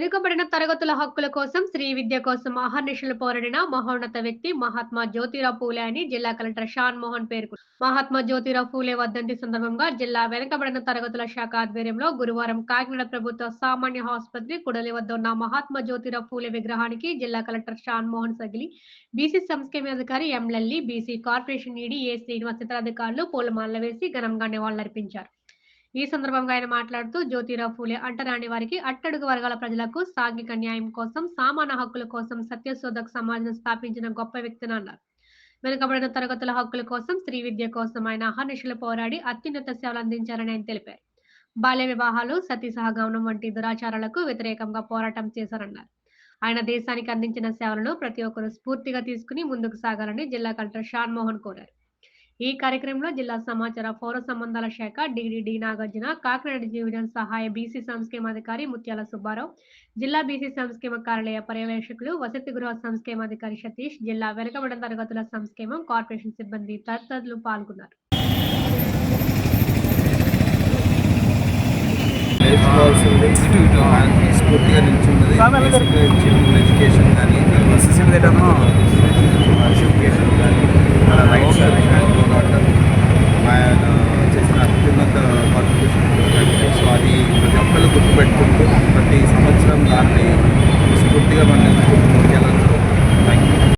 వెనుకబడిన తరగతుల హక్కుల కోసం, స్త్రీ విద్య కోసం అహర్నిశలు పోరాడిన మహోన్నత వ్యక్తి మహాత్మా జ్యోతిరావు ఫూలే అని జిల్లా కలెక్టర్ షాన్ మోహన్ పేర్కొన్నారు. మహాత్మా జ్యోతిరావు ఫూలే వర్ధంతి సందర్భంగా జిల్లా వెనుకబడిన తరగతుల శాఖ ఆధ్వర్యంలో గురువారం కాకినాడ ప్రభుత్వ సామాన్య ఆసుపత్రి కుడలి వద్ద ఉన్న మహాత్మా జ్యోతిరావు ఫూలే విగ్రహానికి జిల్లా కలెక్టర్ షాన్ మోహన్ సగిలి, బీసీ సంక్షేమాధికారి ఎం లల్లి, బీసీ కార్పొరేషన్ ఈడీ ఏ శ్రీనివాస్ ఇతర అధికారులు పూలమాలలు వేసి ఘనంగా నివాళులర్పించారు. ఈ సందర్భంగా ఆయన మాట్లాడుతూ జ్యోతిరావు ఫూలే అంటరాని వారికి, అట్టడుగు వర్గాల ప్రజలకు సాంఘిక న్యాయం కోసం, సమాన హక్కుల కోసం సత్యశోధక సమాజం స్థాపించిన గొప్ప వ్యక్తిని అన్నారు. వెనుకబడిన తరగతుల హక్కుల కోసం, స్త్రీ విద్య కోసం ఆయన అహర్నిశలు పోరాడి అత్యున్నత సేవలు అందించారని ఆయన తెలిపారు. బాల్య వివాహాలు, సతీ సహగమనం వంటి దురాచారాలకు వ్యతిరేకంగా పోరాటం చేశారన్నారు. ఆయన దేశానికి అందించిన సేవలను ప్రతి ఒక్కరూ స్ఫూర్తిగా తీసుకుని ముందుకు సాగాలని జిల్లా కలెక్టర్ షాన్ మోహన్ కోరారు. ఈ కార్యక్రమంలో జిల్లా సమాచార పౌర సంబంధాల శాఖ డీడీ నాగార్జున, కాకినాడ డివిజన్ సహాయ బీసీ సంక్షేమాధికారి ముత్యాల సుబ్బారావు, జిల్లా బీసీ సంక్షేమ కార్యాలయ పర్యవేక్షకులు, వసతి గృహ సంక్షేమాధికారి సతీష్, జిల్లా వెనుకబడిన తరగతుల సంక్షేమం కార్పొరేషన్ సిబ్బంది తదితరులు పాల్గొన్నారు. స్ఫూర్తిగా నిల్చున్నది ఎడ్యుకేషన్ కానీ ఎడ్యుకేషన్ కానీ రైట్స్ కానీ